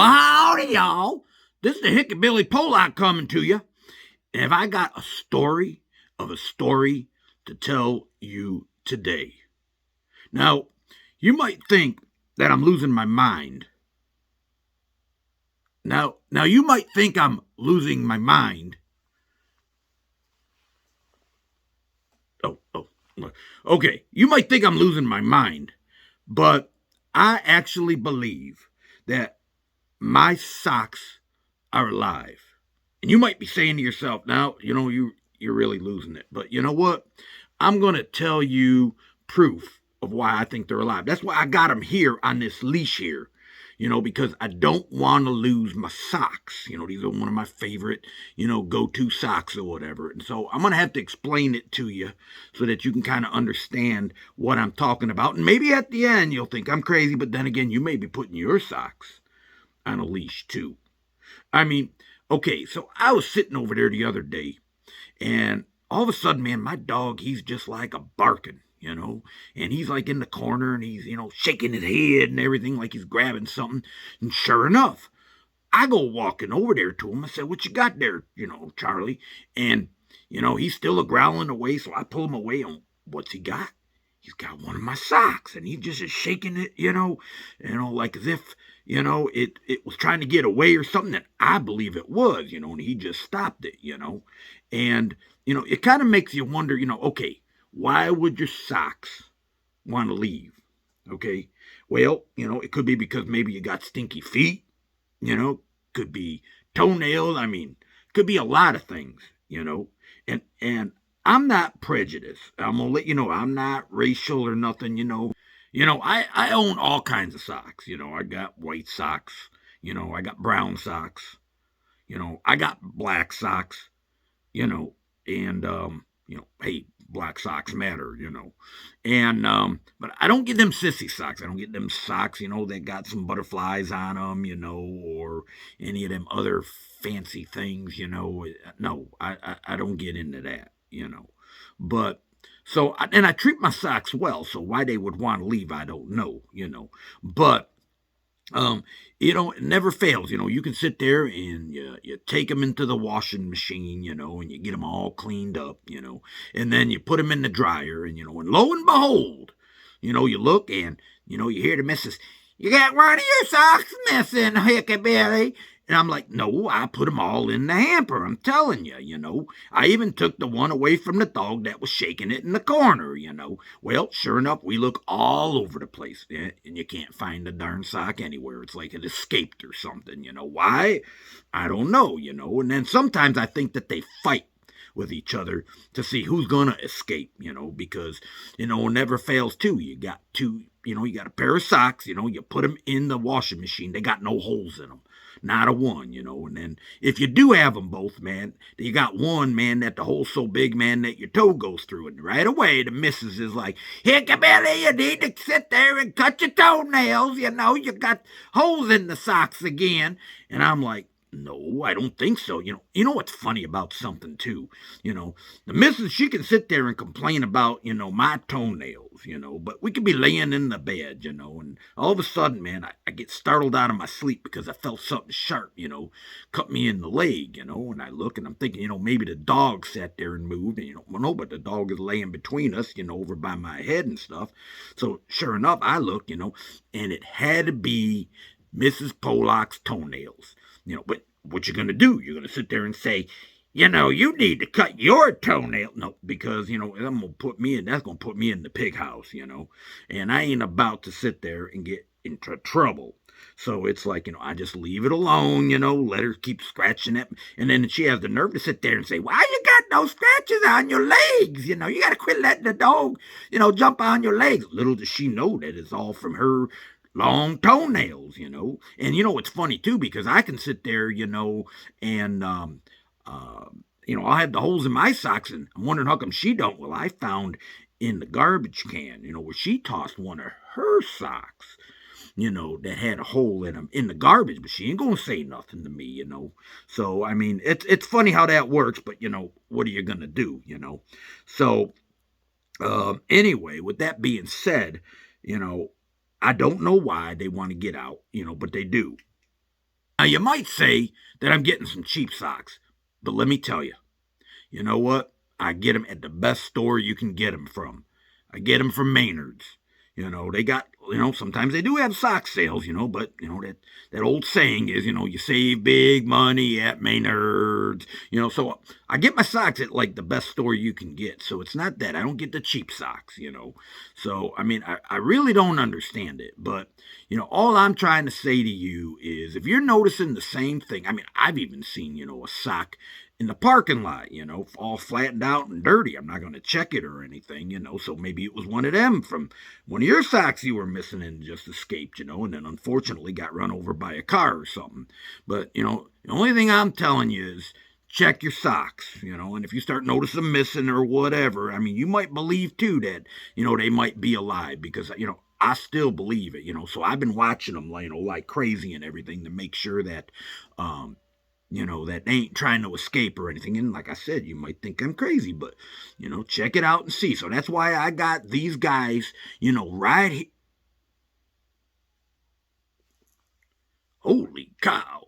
Well, howdy, y'all. This is the Hickabilly Pollock coming to you. And have I got a story of a story to tell you today? Now, you might think that I'm losing my mind. Now, you might think I'm losing my mind. Oh. Okay, you might think I'm losing my mind, but I actually believe that my socks are alive. And you might be saying to yourself, now, you're really losing it. But you know what? I'm going to tell you proof of why I think they're alive. That's why I got them here on this leash here, because I don't want to lose my socks. These are one of my favorite, go-to socks or whatever. And so I'm going to have to explain it to you so that you can kind of understand what I'm talking about. And maybe at the end you'll think I'm crazy, but then again, you may be putting your socks on a leash too. I mean, okay, so I was sitting over there the other day, and all of a sudden, man, my dog, he's just like a barking, and he's like in the corner, and he's, shaking his head and everything like he's grabbing something. And sure enough, I go walking over there to him. I said, what you got there, Charlie? And, he's still a growling away, so I pull him away, and what's he got? He's got one of my socks, and he just is shaking it, like as if, it was trying to get away or something, that I believe it was, and he just stopped it, and, it kind of makes you wonder, okay, why would your socks want to leave? Okay, well, it could be because maybe you got stinky feet, could be toenails. I mean, could be a lot of things, and I'm not prejudiced. I'm gonna let you know I'm not racial or nothing, I own all kinds of socks. I got white socks, I got brown socks, I got black socks, and hey, black socks matter, and but I don't get them sissy socks. I don't get them socks, that got some butterflies on them, or any of them other fancy things, No, I don't get into that, but so, and I treat my socks well, so why they would want to leave, I don't know, but it never fails. You can sit there and you take them into the washing machine, and you get them all cleaned up, and then you put them in the dryer, and and lo and behold, you look and you hear the missus, you got one of your socks missing, Hickabilly. And I'm like, no, I put them all in the hamper. I'm telling you, I even took the one away from the dog that was shaking it in the corner, Well, sure enough, we look all over the place, and you can't find the darn sock anywhere. It's like it escaped or something, Why? I don't know, And then sometimes I think that they fight with each other to see who's going to escape, because, it never fails too. You got you got a pair of socks, you put them in the washing machine. They got no holes in them. Not a one, and then if you do have them both, man, you got one, man, that the hole's so big, man, that your toe goes through it. And right away, the missus is like, Hickabilly, you need to sit there and cut your toenails, you got holes in the socks again. And I'm like, no, I don't think so. You know what's funny about something too? The missus, she can sit there and complain about, my toenails, but we could be laying in the bed, and all of a sudden, man, I get startled out of my sleep because I felt something sharp, cut me in the leg, and I look and I'm thinking, maybe the dog sat there and moved, and, well, no, but the dog is laying between us, over by my head and stuff. So sure enough, I look, and it had to be Mrs. Pollock's toenails. But what you gonna do? You're gonna sit there and say, you need to cut your toenail. No, because, that's gonna put me in the pig house, and I ain't about to sit there and get into trouble. So it's like, I just leave it alone, let her keep scratching it. And then she has the nerve to sit there and say, why you got no scratches on your legs? You got to quit letting the dog, jump on your legs. Little does she know that it's all from her long toenails, and it's funny too, because I can sit there, and I'll have the holes in my socks, and I'm wondering how come she don't. Well, I found in the garbage can, where she tossed one of her socks, that had a hole in them in the garbage, but she ain't gonna say nothing to me, So I mean, it's funny how that works, but what are you gonna do, So anyway, with that being said, I don't know why they want to get out, but they do. Now, you might say that I'm getting some cheap socks, but let me tell you, you know what? I get them at the best store you can get them from. I get them from Maynard's. They got, sometimes they do have sock sales, but, that old saying is, you save big money at Maynard's, so I get my socks at like the best store you can get. So it's not that. I don't get the cheap socks. So, I mean, I really don't understand it. But, all I'm trying to say to you is if you're noticing the same thing, I mean, I've even seen, a sock in the parking lot, all flattened out and dirty. I'm not going to check it or anything, so maybe it was one of them from one of your socks you were missing and just escaped, and then unfortunately got run over by a car or something. But, the only thing I'm telling you is check your socks, and if you start noticing them missing or whatever, I mean, you might believe too that, they might be alive because, I still believe it, so I've been watching them, like crazy and everything to make sure that, that they ain't trying to escape or anything. And like I said, you might think I'm crazy, but, check it out and see. So that's why I got these guys, right here. Holy cow.